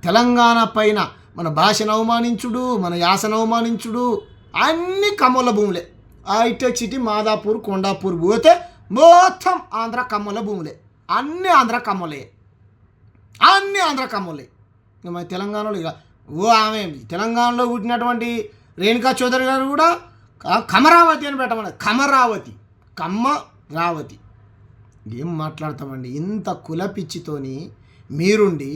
తెలంగాణ పైన మన భాషను అవమానించుడు, మన యాసను అవమానించుడు అన్నీ కమ్మల భూములే. హైటెక్ సిటీ మాదాపూర్ కొండాపూర్ పోతే మొత్తం ఆంధ్ర కమ్మల భూములే. అన్నీ ఆంధ్ర కమ్మలే, అన్నీ ఆంధ్ర కమ్మలే. ఇక మన తెలంగాణలో ఇక ఆమె తెలంగాణలో పుట్టినటువంటి రేణుకా చౌదరి గారు కూడా కమరావతి అని పెట్టమన్నారు. కమ్మరావతి. ఏం మాట్లాడతామండి? ఇంత కులపిచ్చితోని మీరుండి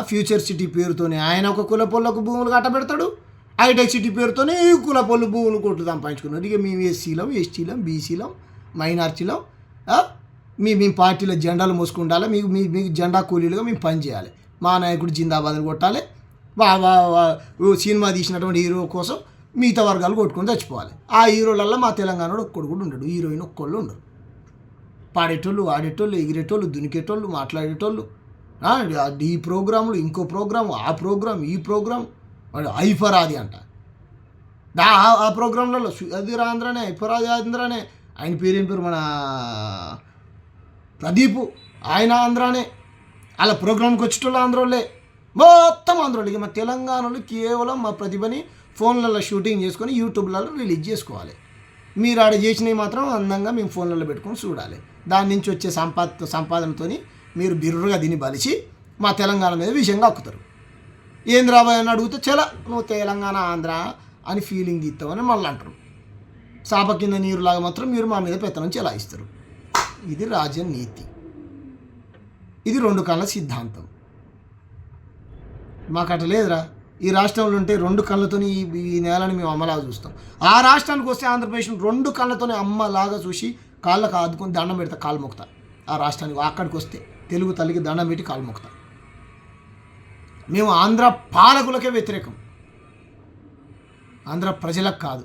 ఫ్యూచర్ సిటీ పేరుతోనే ఆయన ఒక కులపొల్లకు భూములు కట్టబెడతాడు, హైటెక్ సిటీ పేరుతోనే ఈ కులపొల్లు భూములు కొట్లు సంపాదించుకున్నారు. ఇక మేము ఎస్సీలం, ఎస్టీలం, బీసీలం, మైనార్టీలం మీ పార్టీలో జెండాలు మోసుకుంటాలి, మీకు జెండా కూలీలుగా మేము పనిచేయాలి, మా నాయకుడు జిందాబాద్ని కొట్టాలి, సినిమా తీసినటువంటి హీరో కోసం మిగతా వర్గాలు కొట్టుకొని చచ్చిపోవాలి. ఆ హీరోలల్లో మా తెలంగాణలో ఒక్కడు కూడా ఉండడు, హీరోయిన్ ఒక్కళ్ళు ఉండరు. పాడేటోళ్ళు, ఆడేటోళ్ళు, ఎగిరేటోళ్ళు, దునికేటోళ్ళు, మాట్లాడేటోళ్ళు, ఈ ప్రోగ్రాములు, ఇంకో ప్రోగ్రాము, ఆ ప్రోగ్రాం, ఈ ప్రోగ్రాం, వాడు ఐఫరాది అంట. ఆ ప్రోగ్రాంలలో అది ఆంధ్రనే, ఐఫరాది ఆంధ్రనే. ఆయన పేరేం పేరు, మన ప్రదీపు, ఆయన ఆంధ్రానే. అలా ప్రోగ్రాంకి వచ్చేటోళ్ళు ఆంధ్రోళ్ళే, మొత్తం ఆంధ్రోళ్ళు. ఇక మా తెలంగాణలో కేవలం మా ప్రతిభని ఫోన్లలో షూటింగ్ చేసుకొని యూట్యూబ్లలో రిలీజ్ చేసుకోవాలి. మీరు ఆడ చేసినవి మాత్రం అందంగా మేము ఫోన్లలో పెట్టుకొని చూడాలి. దాని నుంచి వచ్చే సంపాదనతో మీరు బిర్రుగా దీన్ని బలిచి మా తెలంగాణ మీద విషయంగా అక్కుతారు. ఏంది రాబాయ్ అని అడిగితే చాలా నువ్వు తెలంగాణ ఆంధ్ర అని ఫీలింగ్ తీస్తామని మళ్ళీ అంటారు. చాప కింద నీరులాగా మాత్రం మీరు మా మీద పెత్తనం చెలాయిస్తారు. ఇది రాజనీతి, ఇది 2 కళ్ళ సిద్ధాంతం. మాకు అట్ట లేదురా. ఈ రాష్ట్రంలో ఉంటే 2 కళ్ళతో ఈ నేలని మేము అమ్మలాగా చూస్తాం. ఆ రాష్ట్రానికి వస్తే ఆంధ్రప్రదేశ్ 2 కళ్ళతోనే అమ్మలాగా చూసి కాళ్ళకు ఆదుకొని దండం పెడతా, కాలు మొక్కుతా. ఆ రాష్ట్రానికి అక్కడికి వస్తే తెలుగు తల్లికి దండం పెట్టి కాలు మొక్కుతా. మేము ఆంధ్ర పాలకులకే వ్యతిరేకం, ఆంధ్ర ప్రజలకు కాదు.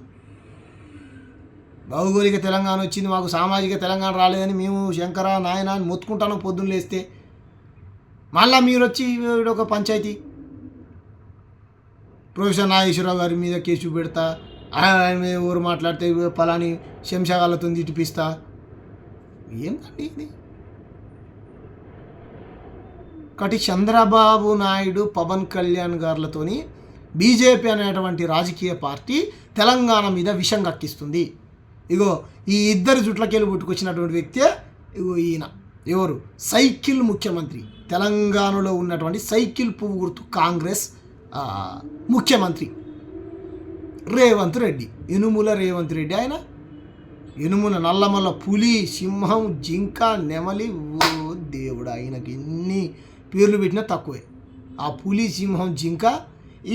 భౌగోళిక తెలంగాణ వచ్చింది, మాకు సామాజిక తెలంగాణ రాలేదని మేము శంకర నాయన అని మొత్తుకుంటాను పొద్దున్న లేస్తే. మళ్ళీ మీరు వచ్చి ఒక పంచాయతీ ప్రొఫెసర్ నాగేశ్వరరావు గారి మీద కేసు పెడతా, ఆయన ఎవరు మాట్లాడితే పలాని శంషాగాలతో తిట్టిపిస్తా. ఏంటండి ఇది? ఒకటి చంద్రబాబు నాయుడు, పవన్ కళ్యాణ్ గారులతోని బీజేపీ అనేటువంటి రాజకీయ పార్టీ తెలంగాణ మీద విషం కక్కిస్తుంది. ఇగో ఈ ఇద్దరు జుట్లకెళ్ళి పుట్టుకొచ్చినటువంటి వ్యక్తే ఇగో ఈయన. ఎవరు? సైకిల్ ముఖ్యమంత్రి, తెలంగాణలో ఉన్నటువంటి సైకిల్ పువ్వు గుర్తు కాంగ్రెస్ ముఖ్యమంత్రి రేవంత్ రెడ్డి, యనుమల రేవంత్ రెడ్డి. ఆయన యనుమల, నల్లమల్ల, పులి, సింహం, జింక, నెమలి. ఓ దేవుడు, ఆయనకి ఎన్ని పేర్లు పెట్టినా తక్కువే. ఆ పులి, సింహం, జింక.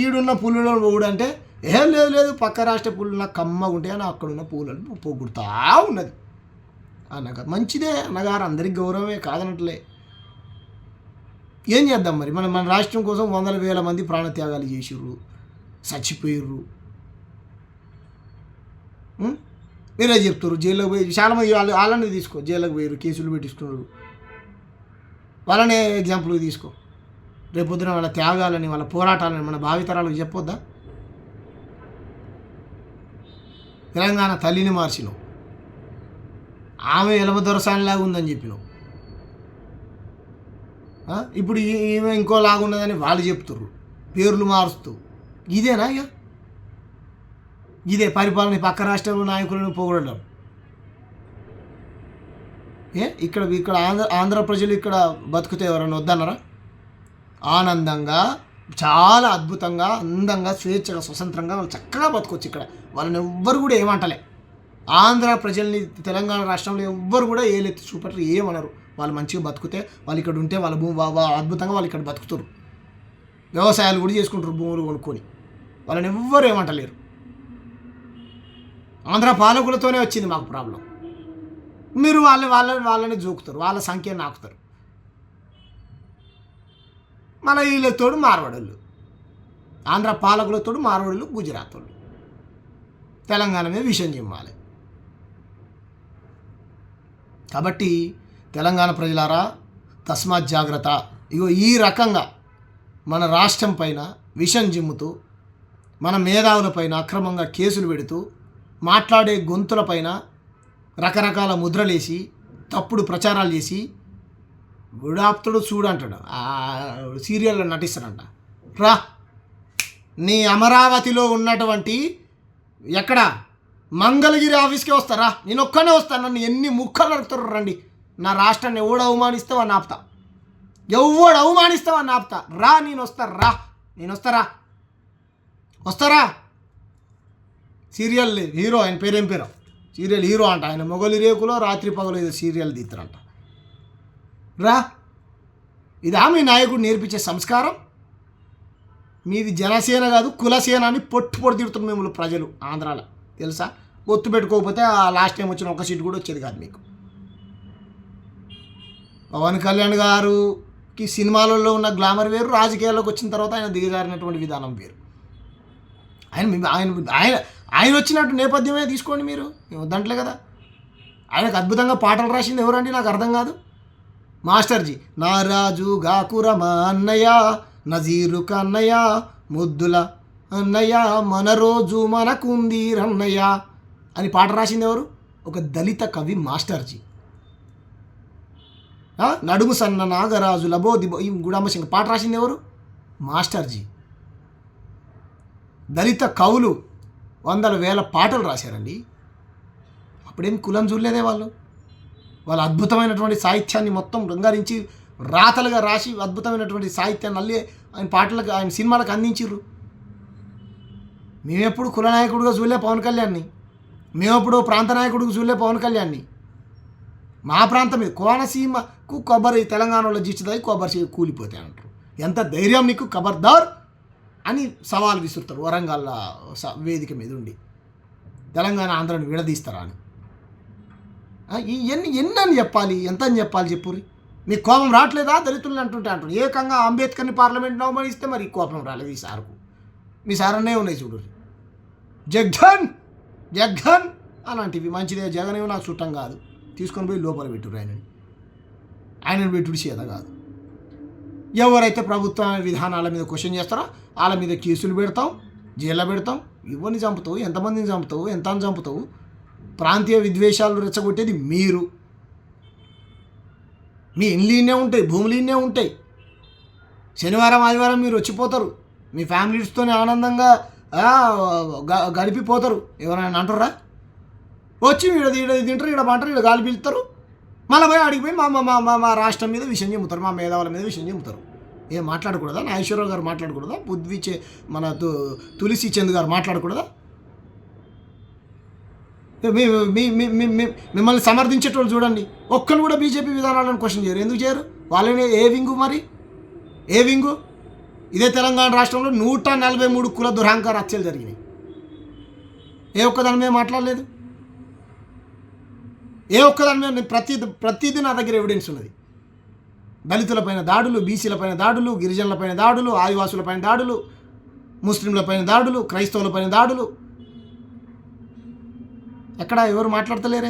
ఈడున్న పులులను పొగుడంటే ఏం లేదు పక్క రాష్ట్ర పుల్లు నాకు కమ్మగా ఉంటాయి అని అక్కడున్న పూలను పొగుడుతూ ఉన్నది. అన్నగారు మంచిదే, అన్నగారు అందరికి గౌరవమే, కాదనట్లే. ఏం చేద్దాం మరి? మన రాష్ట్రం కోసం 100,000 మంది ప్రాణత్యాగాలు చేసిర్రు, చచ్చిపోయిర్రు. మీరే చెప్తారు జైల్లోకి పోయి చాలామంది వాళ్ళని తీసుకో, జైల్లోకి పోయారు, కేసులు పెట్టిస్తున్నారు. వాళ్ళనే ఎగ్జాంపుల్గా తీసుకో. రేపొద్దున వాళ్ళ త్యాగాలని, వాళ్ళ పోరాటాలని మన భావితరాలకు చెప్పొద్దా? తెలంగాణ తల్లిని మార్చినావు, ఆమె ఎలమ దొరసానిలాగా ఉందని చెప్పినావు. ఇప్పుడు ఈమె ఇంకోలాగున్నదని వాళ్ళు చెప్తుర్రు, పేర్లు మారుస్తూ. ఇదేనా ఇక? ఇదే పరిపాలన? పక్క రాష్ట్రంలో నాయకులను పొగడడం. ఇక్కడ ఆంధ్ర ప్రజలు ఇక్కడ బతుకుతే ఎవరన్నా వద్దన్నారా? ఆనందంగా, చాలా అద్భుతంగా, అందంగా, స్వేచ్ఛగా, స్వతంత్రంగా వాళ్ళు చక్కగా బతుకొచ్చు ఇక్కడ. వాళ్ళని ఎవ్వరు కూడా ఏమంటలే. ఆంధ్ర ప్రజల్ని తెలంగాణ రాష్ట్రంలో ఎవ్వరు కూడా ఏలెత్తి చూపట్రు, ఏమనరు. వాళ్ళు మంచిగా బతుకుతే, వాళ్ళు ఇక్కడ ఉంటే వాళ్ళ అద్భుతంగా వాళ్ళు ఇక్కడ బతుకుతారు. వ్యవసాయాలు కూడా చేసుకుంటారు భూములు కొనుక్కొని. వాళ్ళని ఎవ్వరు ఏమంటలేరు. ఆంధ్ర పాలకులతోనే వచ్చింది మాకు ప్రాబ్లం. మీరు వాళ్ళని జోకుతారు, వాళ్ళ సంఖ్యను నాకుతారు. మన వీళ్ళతోడు మార్వాడోళ్ళు, ఆంధ్ర పాలకులతోడు మార్వాడోళ్ళు, గుజరాత్ వాళ్ళు తెలంగాణ మీద విషయం చెప్పాలి. కాబట్టి తెలంగాణ ప్రజలారా, తస్మాత్ జాగ్రత్త. ఇగో ఈ రకంగా మన రాష్ట్రం పైన విషం జిమ్ముతూ, మన మేధావులపైన అక్రమంగా కేసులు పెడుతూ, మాట్లాడే గొంతులపైన రకరకాల ముద్రలేసి, తప్పుడు ప్రచారాలు చేసి, గుడాప్తుడు చూడు అంటాడు, ఆ సీరియల్లో నటిస్తాడంట. రా, నీ అమరావతిలో ఉన్నటువంటి ఎక్కడ మంగళగిరి ఆఫీస్కే వస్తారా, నేను ఒక్కనే వస్తాను, నన్ను ఎన్ని ముక్కలు నడుపుతారు రండి, నా రాష్ట్రాన్ని ఎవడు అవమానిస్తావు అని ఆపుతా, ఎవడు అవమానిస్తావు అని ఆపుతా, రా నేను వస్తా, రా నేను వస్తారా. సీరియల్ హీరో, ఆయన పేరేం పేరు, సీరియల్ హీరో అంట, ఆయన మొగలి రేకులో రాత్రి పగలు ఏదో సీరియల్ తీస్తారంట. రా, ఇదా మీ నాయకుడు నేర్పించే సంస్కారం? మీది జనసేన కాదు కులసేన అని పొట్టు తిడుతున్నారు మిమ్మల్ని ప్రజలు ఆంధ్రాలో, తెలుసా? ఒత్తు పెట్టుకోకపోతే ఆ లాస్ట్ టైం వచ్చిన ఒక సీటు కూడా వచ్చేది కాదు మీకు. పవన్ కళ్యాణ్ గారుకి సినిమాలలో ఉన్న గ్లామర్ వేరు, రాజకీయాల్లోకి వచ్చిన తర్వాత ఆయన దిగజారినటువంటి విధానం వేరు. ఆయన వచ్చినట్టు నేపథ్యమే తీసుకోండి మీరు, వద్దంటలే కదా. ఆయనకు అద్భుతంగా పాటలు రాసింది ఎవరండి, నాకు అర్థం కాదు. మాస్టర్జీ, నారాజు గాకురమా అన్నయ్య, నజీరు కన్నయ్య, ముద్దుల అన్నయ్య, మన రోజు మనకుంది రన్నయ్య అని పాట రాసింది ఎవరు? ఒక దళిత కవి మాస్టర్జీ. నడుము సన్న నాగరాజు లబోది ఈ గుడాంబ సింగ్ పాట రాసింది ఎవరు? మాస్టర్జీ. దళిత కవులు వందల వేల పాటలు రాశారండి. అప్పుడేం కులం చూడలేదే వాళ్ళు అద్భుతమైనటువంటి సాహిత్యాన్ని మొత్తం రంగారించి రాతలుగా రాసి అద్భుతమైనటువంటి సాహిత్యాన్ని అల్లి ఆయన పాటలకు, ఆయన సినిమాలకు అందించిర్రు. మేమెప్పుడు కుల నాయకుడిగా చూడలే పవన్ కళ్యాణ్ని, మేమెప్పుడు ప్రాంత నాయకుడిగా చూడలే పవన్ కళ్యాణ్ని. మా ప్రాంతం మీద కోనసీమకు కొబ్బరి తెలంగాణలో జిచ్చుతాయి, కొబ్బరి కూలిపోతాయి అంటారు. ఎంత ధైర్యం నీకు, ఖబర్దార్ అని సవాల్ విసురుతారు వరంగల్ వేదిక మీద ఉండి, తెలంగాణ ఆంధ్రాని విడదీస్తారా అని. ఎన్ని చెప్పాలి, ఎంత అని చెప్పాలి చెప్పురి? మీకు కోపం రావట్లేదా దళితులను అంటారు. ఏకంగా అంబేద్కర్ని పార్లమెంట్ అవమానిస్తే మరి కోపం రాలేదు ఈ సార్కు. మీ సార్ అనే ఉన్నాయి చూడు, జగన్ అలాంటివి మంచిదే, జగన్ ఏమో నాకు చుట్టం కాదు, తీసుకొని పోయి లోపల పెట్టురు ఆయనను పెట్టుడు చేత కాదు. ఎవరైతే ప్రభుత్వ విధానాల మీద క్వశ్చన్ చేస్తారో వాళ్ళ మీద కేసులు పెడతాం, జైల్లో పెడతాం. ఎవరిని చంపుతావు, ఎంతమందిని చంపుతావు, ఎంత చంపుతావు? ప్రాంతీయ విద్వేషాలు రెచ్చగొట్టేది మీరు. మీ ఇండ్లీనే ఉంటాయి, భూములీనే ఉంటాయి. శనివారం ఆదివారం మీరు వచ్చిపోతారు, మీ ఫ్యామిలీస్తోనే ఆనందంగా గడిపిపోతారు. ఎవరైనా అంటారా? వచ్చి ఈడ తింటారు, ఈడ పంటారు, ఈడ గాలి పీలుతారు, మళ్ళీ పోయి అడిగిపోయి మా రాష్ట్రం మీద విషయం చెబుతారు, మా మేధావుల మీద విషయం చెబుతారు. ఏం మాట్లాడకూడదా? నాగేశ్వరరావు గారు మాట్లాడకూడదా? మన తులసి చంద్ గారు మాట్లాడకూడదా? మిమ్మల్ని సమర్థించేటోళ్ళు చూడండి, ఒక్కరు కూడా బీజేపీ విధానాలను క్వశ్చన్ చేయరు. ఎందుకు చేయరు? వాళ్ళని ఏ వింగు మరి, ఏ వింగు? ఇదే తెలంగాణ రాష్ట్రంలో 143 కుల దురహంకార హత్యలు జరిగినాయి. ఏ ఒక్కదాని మీద మాట్లాడలేదు, ఏ ఒక్కదాని మీద. ప్రతిదీ నా దగ్గర ఎవిడెన్స్ ఉన్నది. దళితులపైన దాడులు, బీసీలపైన దాడులు, గిరిజనులపైన దాడులు, ఆదివాసులపైన దాడులు, ముస్లింలపైన దాడులు, క్రైస్తవులపైన దాడులు. ఎక్కడ ఎవరు మాట్లాడతలేరే?